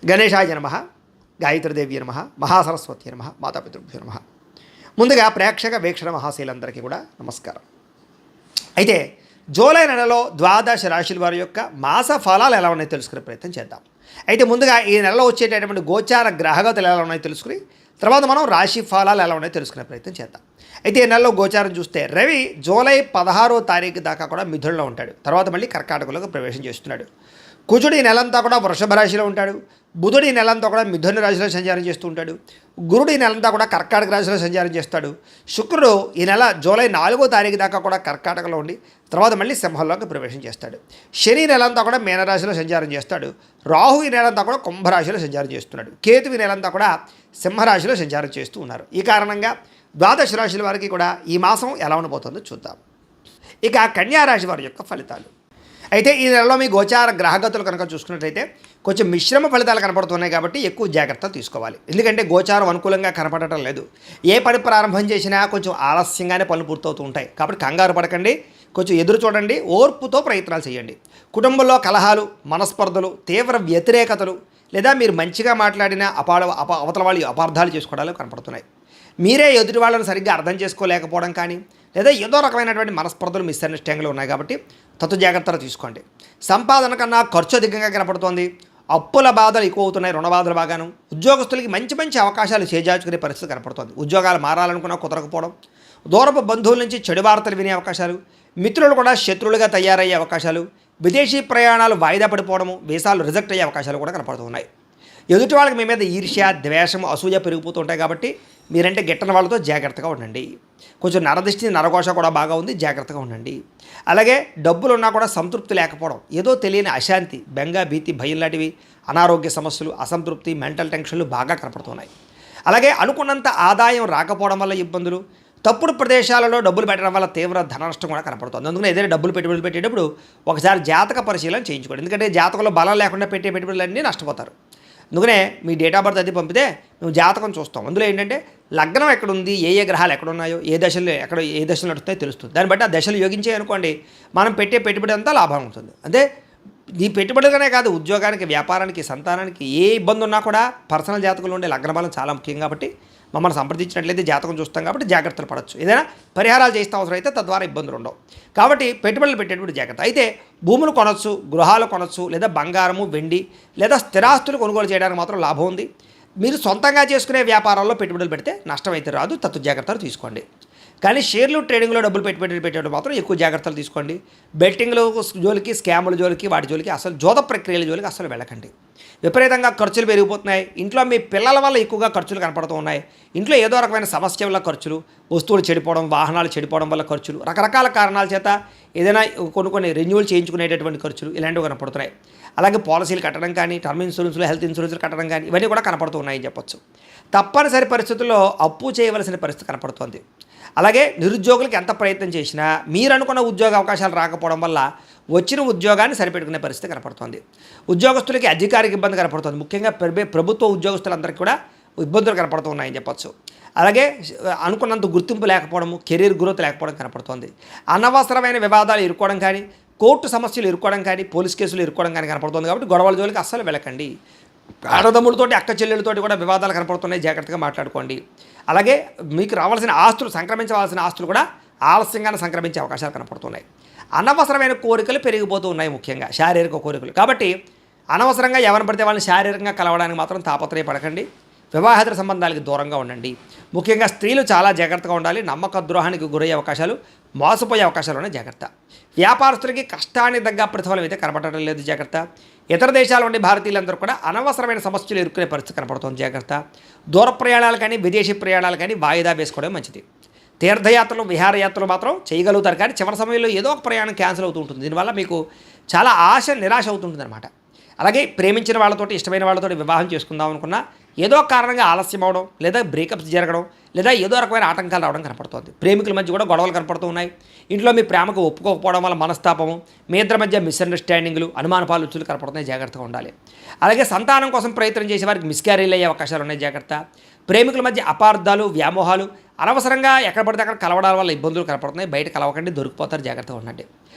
గణేశాయ నమః, గాయత్రీదేవి నమః, మహాసరస్వతి నమః, మాతాపితృభ్యో నమః. ముందుగా ప్రేక్షక వీక్షణ మహాశీలందరికీ కూడా నమస్కారం. అయితే జూలై నెలలో ద్వాదశ రాశుల వారి యొక్క మాస ఫలాలు ఎలా ఉన్నాయో తెలుసుకునే ప్రయత్నం చేద్దాం. అయితే ముందుగా ఈ నెలలో వచ్చేటటువంటి గోచార గ్రహగతులు ఎలా ఉన్నాయో తెలుసుకుని తర్వాత మనం రాశి ఫలాలు ఎలా ఉన్నాయో తెలుసుకునే ప్రయత్నం చేద్దాం. అయితే ఈ నెలలో గోచారం చూస్తే రవి జూలై 16వ తారీఖు దాకా కూడా మిథునంలో ఉంటాడు. తర్వాత మళ్ళీ కర్కాటకంలోకి ప్రవేశం చేస్తున్నాడు. కుజుడు ఈ నెలంతా కూడా వృషభ రాశిలో ఉంటాడు. బుధుడు ఈ నెలంతా కూడా మిథున రాశిలో సంచారం చేస్తూ ఉంటాడు. గురుడు ఈ నెలంతా కూడా కర్కాటక రాశిలో సంచారం చేస్తాడు. శుక్రుడు ఈ నెల జూలై 4వ తారీఖు దాకా కూడా కర్కాటకలో ఉండి తర్వాత మళ్ళీ సింహంలోకి ప్రవేశం చేస్తాడు. శని నెలంతా కూడా మీనరాశిలో సంచారం చేస్తాడు. రాహు ఈ నెలంతా కూడా కుంభరాశిలో సంచారం చేస్తున్నాడు. కేతు ఈ నెలంతా కూడా సింహరాశిలో సంచారం చేస్తూ ఉన్నారు. ఈ కారణంగా ద్వాదశ రాశుల వారికి కూడా ఈ మాసం ఎలా ఉండబోతుందో చూద్దాం. ఇక కన్యా రాశి వారి యొక్క ఫలితాలు. అయితే ఈ నెలలో మీ గోచార గ్రహగతులు కనుక చూసుకున్నట్లయితే కొంచెం మిశ్రమ ఫలితాలు కనపడుతున్నాయి కాబట్టి ఎక్కువ జాగ్రత్తలు తీసుకోవాలి. ఎందుకంటే గోచారం అనుకూలంగా కనపడటం లేదు. ఏ పని ప్రారంభం చేసినా కొంచెం ఆలస్యంగానే పనులు పూర్తవుతూ ఉంటాయి. కాబట్టి కంగారు పడకండి, కొంచెం ఎదురు చూడండి, ఓర్పుతో ప్రయత్నాలు చేయండి. కుటుంబంలో కలహాలు, మనస్పర్ధలు, తీవ్ర వ్యతిరేకతలు లేదా మీరు మంచిగా మాట్లాడిన అవతల వాళ్ళు అపార్థాలు చేసుకోవడాలు కనపడుతున్నాయి. మీరే ఎదుటి వాళ్ళని సరిగ్గా అర్థం చేసుకోలేకపోవడం కానీ లేదా ఏదో రకమైనటువంటి మనస్పర్ధలు మిస్అండర్స్టాండింగ్లు ఉన్నాయి కాబట్టి తత్తు జాగ్రత్తలు తీసుకోండి. సంపాదన కన్నా ఖర్చు అధికంగా కనపడుతోంది. అప్పుల బాధలు ఎక్కువ అవుతున్నాయి, రుణ బాధలు బాగాను. ఉద్యోగస్తులకి మంచి మంచి అవకాశాలు చేజార్చుకునే పరిస్థితి కనపడుతోంది. ఉద్యోగాలు మారాలనుకున్నా కుదరకపోవడం, దూరపు బంధువుల నుంచి చెడు వార్తలు వినే అవకాశాలు, మిత్రులు కూడా శత్రువులుగా తయారయ్యే అవకాశాలు, విదేశీ ప్రయాణాలు వాయిదా పడిపోవడము, వీసాలు రిజెక్ట్ అయ్యే అవకాశాలు కూడా కనపడుతున్నాయి. ఎదుటి వాళ్ళకి మీ మీద ఈర్ష్య, ద్వేషం, అసూయ పెరిగిపోతూ ఉంటాయి కాబట్టి మీరంటే గిట్టని వాళ్ళతో జాగ్రత్తగా ఉండండి. కొంచెం నరదృష్టి, నరఘోష కూడా బాగా ఉంది, జాగ్రత్తగా ఉండండి. అలాగే డబ్బులు ఉన్నా కూడా సంతృప్తి లేకపోవడం, ఏదో తెలియని అశాంతి, బెంగ, భీతి, భయం లాంటివి, అనారోగ్య సమస్యలు, అసంతృప్తి, మెంటల్ టెన్షన్లు బాగా కనపడుతున్నాయి. అలాగే అనుకున్నంత ఆదాయం రాకపోవడం వల్ల ఇబ్బందులు, తప్పుడు ప్రదేశాలలో డబ్బులు పెట్టడం వల్ల తీవ్ర ధన నష్టం కూడా కనపడుతుంది. అందుకని ఏదైనా డబ్బులు పెట్టుబడులు పెట్టేటప్పుడు ఒకసారి జాతక పరిశీలన చేయించుకోండి. ఎందుకంటే జాతకంలో బలం లేకుండా పెట్టే పెట్టుబడులన్నీ నష్టపోతారు. అందుకనే మీ డేట్ ఆఫ్ బర్త్ అది పంపితే మేము జాతకం చూస్తాం. అందులో ఏంటంటే లగ్నం ఎక్కడుంది, ఏ ఏ గ్రహాలు ఎక్కడున్నాయో, ఏ దశలు నడుస్తాయో తెలుస్తుంది. దాన్ని బట్టి ఆ దశలు యోగించాయి అనుకోండి, మనం పెట్టే పెట్టుబడి అంతా లాభం ఉంటుంది. అదే ఈ పెట్టుబడిగానే కాదు, ఉద్యోగానికి, వ్యాపారానికి, సంతానానికి ఏ ఇబ్బంది ఉన్నా కూడా పర్సనల్ జాతకంలో ఉండే లగ్న బలం చాలా ముఖ్యం కాబట్టి మమ్మల్ని సంప్రదించినట్లయితే జాతకం చూస్తాం కాబట్టి జాగ్రత్తలు పడవచ్చు. ఏదైనా పరిహారాలు చేస్తే అవసరం అయితే తద్వారా ఇబ్బందులు ఉండవు. కాబట్టి పెట్టుబడులు పెట్టేటప్పుడు జాగ్రత్త. అయితే భూములు కొనవచ్చు, గృహాలు కొనవచ్చు, లేదా బంగారము, వెండి లేదా స్థిరాస్తులు కొనుగోలు చేయడానికి మాత్రం లాభం ఉంది. మీరు సొంతంగా చేసుకునే వ్యాపారాల్లో పెట్టుబడులు పెడితే నష్టం అయితే రాదు, తత్తు జాగ్రత్తలు తీసుకోండి. కానీ షేర్లు, ట్రేడింగ్లో డబ్బులు పెట్టేటప్పుడు మాత్రం ఎక్కువ జాగ్రత్తలు తీసుకోండి. బెట్టింగ్లు జోలికి, స్కాముల జోలికి, వాటి జోలికి, అసలు జోద ప్రక్రియల జోలికి అసలు వెళ్ళకండి. విపరీతంగా ఖర్చులు పెరిగిపోతున్నాయి. ఇంట్లో మీ పిల్లల వల్ల ఎక్కువగా ఖర్చులు కనపడుతూ ఉన్నాయి. ఇంట్లో ఏదో రకమైన సమస్య వల్ల ఖర్చులు, వస్తువులు చెడిపోవడం, వాహనాలు చెడిపోవడం వల్ల ఖర్చులు, రకరకాల కారణాల చేత ఏదైనా కొన్ని రెన్యూవల్ చేయించుకునేటటువంటి ఖర్చులు ఇలాంటివి కనపడుతున్నాయి. అలాగే పాలసీలు కట్టడం కానీ, టర్మ్ ఇన్సూరెన్స్లు, హెల్త్ ఇన్సూరెన్స్లు కట్టడం కానీ ఇవన్నీ కూడా కనపడుతూ ఉన్నాయని చెప్పొచ్చు. తప్పనిసరి పరిస్థితుల్లో అప్పు చేయవలసిన పరిస్థితి కనపడుతోంది. అలాగే నిరుద్యోగులకు ఎంత ప్రయత్నం చేసినా మీరు అనుకున్న ఉద్యోగ అవకాశాలు రాకపోవడం వల్ల వచ్చిన ఉద్యోగాన్ని సరిపెట్టుకునే పరిస్థితి కనపడుతోంది. ఉద్యోగస్తులకి అధికారికి ఇబ్బంది కనపడుతుంది. ముఖ్యంగా ప్రభుత్వ ఉద్యోగస్తులందరికీ కూడా ఇబ్బందులు కనపడుతూ ఉన్నాయని చెప్పొచ్చు. అలాగే అనుకున్నంత గుర్తింపు లేకపోవడము, కెరీర్ గ్రోత్ లేకపోవడం కనపడుతోంది. అనవసరమైన వివాదాలు ఇరుక్కోవడం కానీ, కోర్టు సమస్యలు ఇరుక్కోవడం కానీ, పోలీస్ కేసులు ఇరుక్కోవడం కానీ కనపడుతుంది. కాబట్టి గొడవల జోలికి అస్సలు వెళ్ళకండి. అన్నదమ్ములతోటి, అక్క చెల్లెలతోటి కూడా వివాదాలు కనపడుతున్నాయి, జాగ్రత్తగా మాట్లాడుకోండి. అలాగే మీకు రావాల్సిన ఆస్తులు, సంక్రమించవలసిన ఆస్తులు కూడా ఆలస్యంగానే సంక్రమించే అవకాశాలు కనపడుతున్నాయి. అనవసరమైన కోరికలు పెరిగిపోతూ ఉన్నాయి, ముఖ్యంగా శారీరక కోరికలు. కాబట్టి అనవసరంగా ఎవరిని పడితే వాళ్ళని శారీరకంగా కలవడానికి మాత్రం తాపత్రయపడకండి. వివాహేతర సంబంధాలకి దూరంగా ఉండండి. ముఖ్యంగా స్త్రీలు చాలా జాగ్రత్తగా ఉండాలి. నమ్మక ద్రోహానికి గురయ్యే అవకాశాలు, మోసపోయే అవకాశాలు ఉన్నాయి, జాగ్రత్త. వ్యాపారస్తులకి కష్టానికి తగ్గ ప్రతిఫలం అయితే కనపడటం లేదు, జాగ్రత్త. ఇతర దేశాల నుండి భారతీయులందరూ కూడా అనవసరమైన సమస్యలు ఎదుర్కొనే పరిస్థితి కనపడుతుంది, జాగ్రత్త. దూర ప్రయాణాలు కానీ, విదేశీ ప్రయాణాలు కానీ వాయిదా వేసుకోవడం మంచిది. తీర్థయాత్రలు, విహారయాత్రలు మాత్రం చేయగలుగుతారు, కానీ చివరి సమయంలో ఏదో ఒక ప్రయాణం క్యాన్సిల్ అవుతూ ఉంటుంది. దీనివల్ల మీకు చాలా నిరాశ అవుతుంటుంది అనమాట. అలాగే ప్రేమించిన వాళ్ళతోటి, ఇష్టమైన వాళ్ళతోటి వివాహం చేసుకుందాం అనుకున్నా ఏదో కారణంగా ఆలస్యం అవడం, లేదా బ్రేకప్స్ జరగడం, లేదా ఏదో రకమైన ఆటంకాలు రావడం కనపడుతుంది. ప్రేమికుల మధ్య కూడా గొడవలు కనపడుతూ ఉన్నాయి. ఇంట్లో మీ ప్రేమకు ఒప్పుకోకపోవడం వల్ల మనస్తాపము, మీ ఇద్దరి మధ్య మిస్అండర్స్టాండింగ్లు, అనుమానపాలు రుచులు కనపడుతున్నాయి, జాగ్రత్తగా ఉండాలి. అలాగే సంతానం కోసం ప్రయత్నం చేసే వారికి మిస్క్యారీలు అయ్యే అవకాశాలు ఉన్నాయి, జాగ్రత్త. ప్రేమికుల మధ్య అపార్థాలు, వ్యామోహాలు, అనవసరంగా ఎక్కడ పడితే అక్కడ కలవడాల వల్ల ఇబ్బందులు కనపడుతున్నాయి. బయట కలవకండి, దొరికిపోతారు, జాగ్రత్తగా ఉండండి.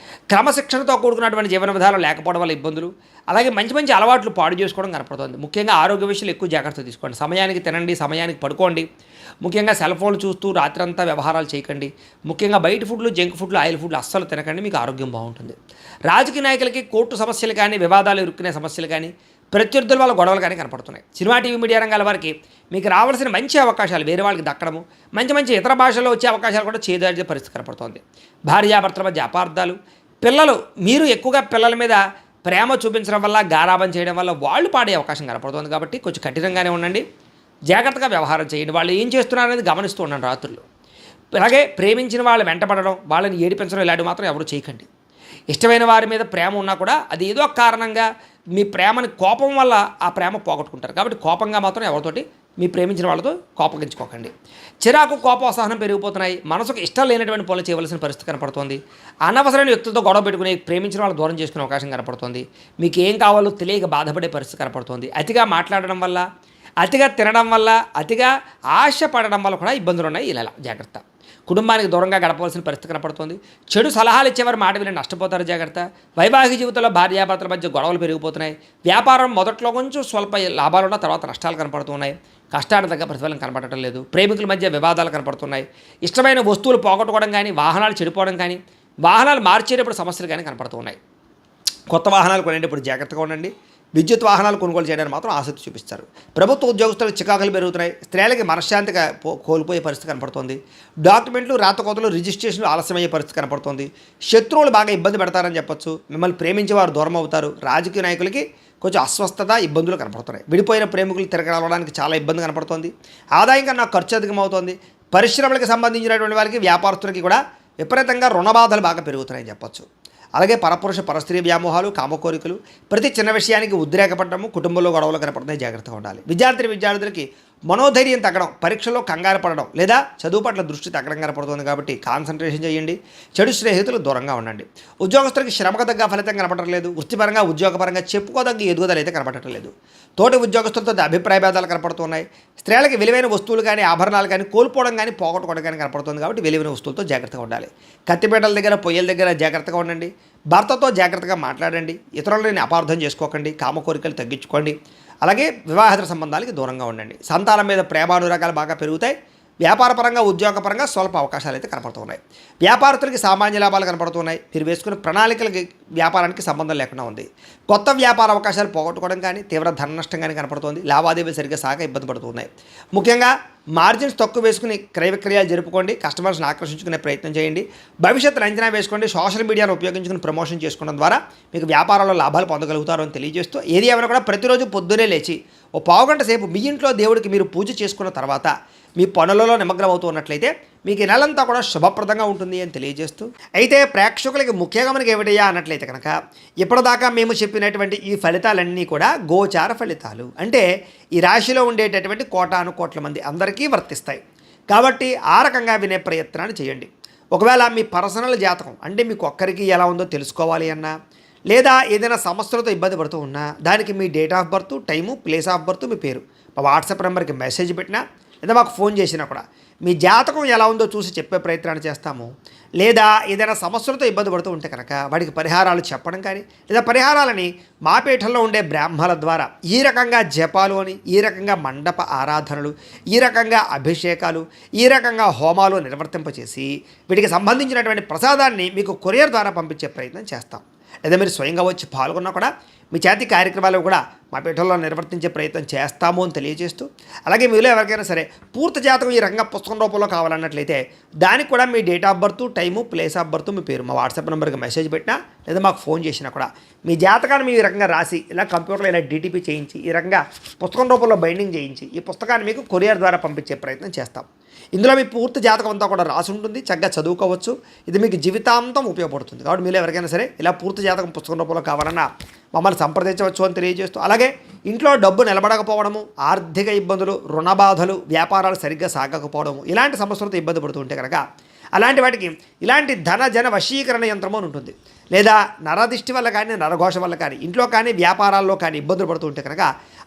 క్రమశిక్షణతో కూడుకున్నటువంటి జీవన విధానం లేకపోవడం వల్ల ఇబ్బందులు, అలాగే మంచి మంచి అలవాట్లు పాడు చేసుకోవడం కనపడుతుంది. ముఖ్యంగా ఆరోగ్య విషయాలు ఎక్కువ జాగ్రత్త తీసుకోండి. సమయానికి తినండి, సమయానికి పడుకోండి. ముఖ్యంగా సెల్ ఫోన్లు చూస్తూ రాత్రంతా వ్యవహారాలు చేయకండి. ముఖ్యంగా బయట ఫుడ్లు, జంక్ ఫుడ్లు, ఆయిల్ ఫుడ్లు అస్సలు తినకండి, మీకు ఆరోగ్యం బాగుంటుంది. రాజకీయ నాయకులకి కోర్టు సమస్యలు కానీ, వివాదాలు ఇరుక్కునే సమస్యలు కానీ, ప్రత్యర్థుల వల్ల గొడవలు కానీ కనపడుతున్నాయి. సినిమా, టీవీ, మీడియా రంగాల వారికి మీకు రావాల్సిన మంచి అవకాశాలు వేరే వాళ్ళకి దక్కడము, మంచి మంచి ఇతర భాషల్లో వచ్చే అవకాశాలు కూడా చేదాడే పరిస్థితి కనపడుతోంది. భార్యాభర్తల మధ్య అపార్థాలు, పిల్లలు మీరు ఎక్కువగా పిల్లల మీద ప్రేమ చూపించడం వల్ల, గారాబం చేయడం వల్ల వాళ్ళు పాడే అవకాశం కనపడుతుంది. కాబట్టి కొంచెం కఠినంగానే ఉండండి, జాగ్రత్తగా వ్యవహారం చేయండి. వాళ్ళు ఏం చేస్తున్నారు అనేది గమనిస్తూ ఉండండి రాత్రుల్లో. అలాగే ప్రేమించిన వాళ్ళు వెంటపడడం, వాళ్ళని ఏడిపించడం ఇలాంటివి మాత్రం ఎవరు చేయకండి. ఇష్టమైన వారి మీద ప్రేమ ఉన్నా కూడా అది ఏదో కారణంగా మీ ప్రేమని కోపం వల్ల ఆ ప్రేమ పోగొట్టుకుంటారు. కాబట్టి కోపంగా మాత్రం ఎవరితోటి మీ ప్రేమించిన వాళ్ళతో కోపగించుకోకండి. చిరాకు, కోపం, అసహనం పెరిగిపోతున్నాయి. మనసుకు ఇష్టం లేనటువంటి పనులు చేయవలసిన పరిస్థితి కనపడుతోంది. అనవసరమైన వ్యక్తులతో గొడవ పెట్టుకుని ప్రేమించిన వాళ్ళు దూరం చేసుకునే అవకాశం కనపడుతుంది. మీకు ఏం కావాలో తెలియక బాధపడే పరిస్థితి కనపడుతుంది. అతిగా మాట్లాడడం వల్ల, అతిగా తినడం వల్ల, అతిగా ఆశ పడడం వల్ల కూడా ఇబ్బందులు ఉన్నాయి. ఇలా జాగ్రత్త. కుటుంబానికి దూరంగా గడపవలసిన పరిస్థితి కనపడుతుంది. చెడు సలహాలు ఇచ్చేవారు మాట విని నష్టపోతారు, జాగ్రత్త. వైవాహిక జీవితంలో భార్యాభర్తల మధ్య గొడవలు పెరిగిపోతున్నాయి. వ్యాపారం మొదట్లో కొంచెం స్వల్ప లాభాలున్న తర్వాత నష్టాలు కనపడుతున్నాయి. కష్టానికి తగ్గ ప్రతిఫలం కనపడటం లేదు. ప్రేమికుల మధ్య వివాదాలు కనపడుతున్నాయి. ఇష్టమైన వస్తువులు పోగొట్టుకోవడం కానీ, వాహనాలు చెడిపోవడం కానీ, వాహనాలు మార్చేటప్పుడు సమస్యలు కానీ కనపడుతున్నాయి. కొత్త వాహనాలు కొనేటప్పుడు జాగ్రత్తగా ఉండండి. విద్యుత్ వాహనాలు కొనుగోలు చేయడానికి మాత్రం ఆసక్తి చూపిస్తారు. ప్రభుత్వ ఉద్యోగస్తులకు చికాకులు పెరుగుతున్నాయి. స్త్రీలకి మనశ్శాంతిగా కోల్పోయే పరిస్థితి కనపడుతుంది. డాక్యుమెంట్లు, రాతకోతలు, రిజిస్ట్రేషన్లు ఆలస్యమయ్యే పరిస్థితి కనపడుతుంది. శత్రువులు బాగా ఇబ్బంది పెడతారని చెప్పొచ్చు. మిమ్మల్ని ప్రేమించే వారు దూరం అవుతారు. రాజకీయ నాయకులకి కొంచెం అస్వస్థత, ఇబ్బందులు కనపడుతున్నాయి. విడిపోయిన ప్రేమికులు తిరగలవడానికి చాలా ఇబ్బంది కనపడుతుంది. ఆదాయం కన్నా ఖర్చు అధికమవుతుంది. పరిశ్రమలకు సంబంధించినటువంటి వారికి, వ్యాపారస్తులకి కూడా విపరీతంగా రుణబాధలు బాగా పెరుగుతున్నాయని చెప్పొచ్చు. అలాగే పరపురుష పరస్త్రీ వ్యామోహాలు, కామకోరికలు, ప్రతి చిన్న విషయానికి ఉద్రేకపడము, కుటుంబంలో గొడవలు కనపడుతున్నాయి, జాగ్రత్తగా ఉండాలి. విద్యార్థులకి మనోధైర్యం తగ్గడం, పరీక్షలో కంగారు పడడం లేదా చదువు పట్ల దృష్టి తగ్గడం కనపడుతుంది. కాబట్టి కాన్సన్ట్రేషన్ చేయండి. చెడు స్నేహితులు దూరంగా ఉండండి. ఉద్యోగస్తులకి శ్రమకు తగ్గ ఫలితం కనపడటం లేదు. వృత్తిపరంగా, ఉద్యోగపరంగా చెప్పుకోదగ్గ ఎదుగుదల అయితే కనపడటం లేదు. తోటి ఉద్యోగస్తులతో అభిప్రాయ భేదాలు కనపడుతున్నాయి. స్త్రీలకి విలువైన వస్తువులు కానీ, ఆభరణాలు కానీ కోల్పోవడం కానీ, పోగొట్టుకోవడం కానీ కనపడుతుంది. కాబట్టి విలువైన వస్తువులతో జాగ్రత్తగా ఉండాలి. కత్తిపేటల దగ్గర, పొయ్యల దగ్గర జాగ్రత్తగా ఉండండి. భర్తతో జాగ్రత్తగా మాట్లాడండి. ఇతరులని అపార్థం చేసుకోకండి. కామకోరికలు తగ్గించుకోండి. అలాగే వివాహేతర సంబంధాలకి దూరంగా ఉండండి. సంతానం మీద ప్రేమానురాగాలు బాగా పెరుగుతాయి. వ్యాపారపరంగా, ఉద్యోగపరంగా స్వల్ప అవకాశాలు అయితే కనపడుతున్నాయి. వ్యాపారస్తులకి సామాన్య లాభాలు కనపడుతున్నాయి. మీరు వేసుకున్న ప్రణాళికలకి వ్యాపారానికి సంబంధం లేకుండా ఉంది. కొత్త వ్యాపార అవకాశాలు పోగొట్టుకోవడం కానీ, తీవ్ర ధన నష్టం కానీ కనపడుతుంది. లావాదేవీలు సరిగ్గా సాగ ఇబ్బంది పడుతున్నాయి. ముఖ్యంగా మార్జిన్స్ తక్కువ వేసుకుని క్రయ విక్రయాలు జరుపుకోండి. కస్టమర్స్ని ఆకర్షించుకునే ప్రయత్నం చేయండి. భవిష్యత్తును అంచనా వేసుకోండి. సోషల్ మీడియాను ఉపయోగించుకుని ప్రమోషన్ చేసుకోవడం ద్వారా మీకు వ్యాపారంలో లాభాలు పొందగలుగుతారు అని తెలియజేస్తూ, ఏది ఏమైనా కూడా ప్రతిరోజు పొద్దునే లేచి ఓ పావుగంట సేపు మీ ఇంట్లో దేవుడికి మీరు పూజ చేసుకున్న తర్వాత మీ పనులలో నిమగ్నం అవుతూ ఉన్నట్లయితే మీకు ఈ నెలంతా కూడా శుభప్రదంగా ఉంటుంది అని తెలియజేస్తూ, అయితే ప్రేక్షకులకి ముఖ్యంగా మనకి ఏమిటయ్యా అన్నట్లయితే కనుక, ఇప్పటిదాకా మేము చెప్పినటువంటి ఈ ఫలితాలన్నీ కూడా గోచార ఫలితాలు. అంటే ఈ రాశిలో ఉండేటటువంటి కోటాను కోట్ల మంది అందరికీ వర్తిస్తాయి. కాబట్టి ఆ రకంగా వినే ప్రయత్నాన్ని చేయండి. ఒకవేళ మీ పర్సనల్ జాతకం అంటే మీకు ఒక్కరికి ఎలా ఉందో తెలుసుకోవాలి అన్నా, లేదా ఏదైనా సమస్యలతో ఇబ్బంది పడుతూ ఉన్నా, దానికి మీ date of birth, time, place of birth, మీ పేరు మా వాట్సాప్ నెంబర్కి మెసేజ్ పెట్టినా లేదా మాకు ఫోన్ చేసినా కూడా మీ జాతకం ఎలా ఉందో చూసి చెప్పే ప్రయత్నాన్ని చేస్తాము. లేదా ఏదైనా సమస్యలతో ఇబ్బంది పడుతూ ఉంటే కనుక వాటికి పరిహారాలు చెప్పడం కానీ, లేదా పరిహారాలని మా పీఠంలో ఉండే బ్రాహ్మణుల ద్వారా ఈ రకంగా జపాలు అని, ఈ రకంగా మండప ఆరాధనలు, ఈ రకంగా అభిషేకాలు, ఈ రకంగా హోమాలు నిర్వర్తింపచేసి వీటికి సంబంధించినటువంటి ప్రసాదాన్ని మీకు కొరియర్ ద్వారా పంపించే ప్రయత్నం చేస్తాం. లేదా మీరు స్వయంగా వచ్చి పాల్గొన్నా కూడా మీ చేతి కార్యక్రమాలు కూడా మా పీఠంలో నిర్వర్తించే ప్రయత్నం చేస్తాము అని తెలియజేస్తూ, అలాగే మీలో ఎవరికైనా సరే పూర్తి జాతకం ఈ రకంగా పుస్తకం రూపంలో కావాలన్నట్లయితే దానికి కూడా మీ date of birth, time, place of birth, మీ పేరు మా వాట్సాప్ నెంబర్కి మెసేజ్ పెట్టినా లేదా మాకు ఫోన్ చేసినా కూడా మీ జాతకాన్ని ఈ రకంగా రాసి ఇలా కంప్యూటర్లో ఇలా డీటీపీ చేయించి ఈ రకంగా పుస్తకం రూపంలో బైండింగ్ చేయించి ఈ పుస్తకాన్ని మీకు కొరియర్ ద్వారా పంపించే ప్రయత్నం చేస్తాం. ఇందులో మీ పూర్తి జాతకం అంతా కూడా రాసి ఉంటుంది. చక్కగా చదువుకోవచ్చు. ఇది మీకు జీవితాంతం ఉపయోగపడుతుంది. కాబట్టి మీరు ఎవరికైనా సరే ఇలా పూర్తి జాతకం పుస్తకం రూపంలో కావాలన్నా మమ్మల్ని సంప్రదించవచ్చు అని తెలియజేస్తూ, అలాగే ఇంట్లో డబ్బు నిలబడకపోవడము, ఆర్థిక ఇబ్బందులు, రుణ బాధలు, వ్యాపారాలు సరిగ్గా సాగకపోవడము, ఇలాంటి సమస్యలతో ఇబ్బంది పడుతూ ఉంటే కనుక అలాంటి వాటికి ఇలాంటి ధన జన వశీకరణ యంత్రము అని ఉంటుంది. లేదా నరదిష్టి వల్ల కానీ, నరఘోష వల్ల కానీ, ఇంట్లో కానీ వ్యాపారాల్లో కానీ ఇబ్బందులు పడుతూ ఉంటే కనుక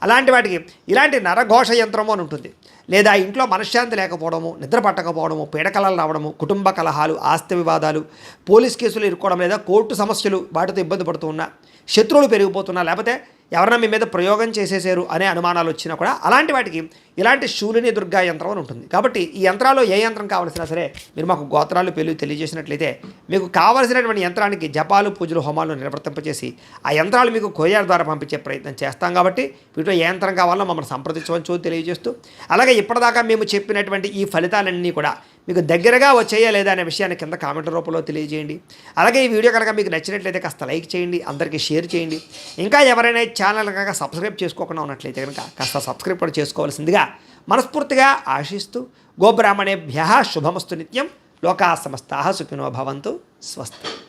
అలాంటి వాటికి ఇలాంటి నరఘోష యంత్రము అని ఉంటుంది. లేదా ఇంట్లో మనశ్శాంతి లేకపోవడము, నిద్ర పట్టకపోవడము, పీడకలలు రావడము, కుటుంబ కలహాలు, ఆస్తి వివాదాలు, పోలీస్ కేసులు ఇరుక్కోవడం, లేదా కోర్టు సమస్యలు వాటితో ఇబ్బంది పడుతూ ఉన్నా, శత్రువులు పెరిగిపోతున్నా, లేకపోతే ఎవరైనా మీ మీద ప్రయోగం చేసేసారు అనే అనుమానాలు వచ్చినా కూడా అలాంటి వాటికి ఇలాంటి శూలిని దుర్గా యంత్రం అని ఉంటుంది. కాబట్టి ఈ యంత్రాల్లో ఏ యంత్రం కావాల్సినా సరే మీరు మాకు గోత్రాలు పేర్లు తెలియజేసినట్లయితే మీకు కావాల్సినటువంటి యంత్రానికి జపాలు, పూజలు, హోమాలు నిర్వర్తింపచేసి ఆ యంత్రాలు మీకు కొరియర్ ద్వారా పంపించే ప్రయత్నం చేస్తాం. కాబట్టి వీటిలో ఏ యంత్రం కావాలో మమ్మల్ని సంప్రదించవచ్చు తెలియజేస్తూ, అలాగే ఇప్పటిదాకా మేము చెప్పినటువంటి ఈ ఫలితాలన్నీ కూడా మీకు దగ్గరగా వచ్చాయా లేదా అనే విషయాన్ని కింద కామెంట్ రూపంలో తెలియజేయండి. అలాగే ఈ వీడియో కనుక మీకు నచ్చినట్లయితే కాస్త లైక్ చేయండి, అందరికీ షేర్ చేయండి. ఇంకా ఎవరైనా ఛానల్ కనుక సబ్స్క్రైబ్ చేసుకోకుండా ఉన్నట్లయితే కనుక కాస్త సబ్స్క్రైబ్ కూడా చేసుకోవాల్సిందిగా మనస్ఫూర్తిగా ఆశిస్తూ, గోబ్రాహ్మణేభ్యః శుభమస్తు నిత్యం, లోకాः సమస్తాः సుఖినో భవంతు, స్వస్తి.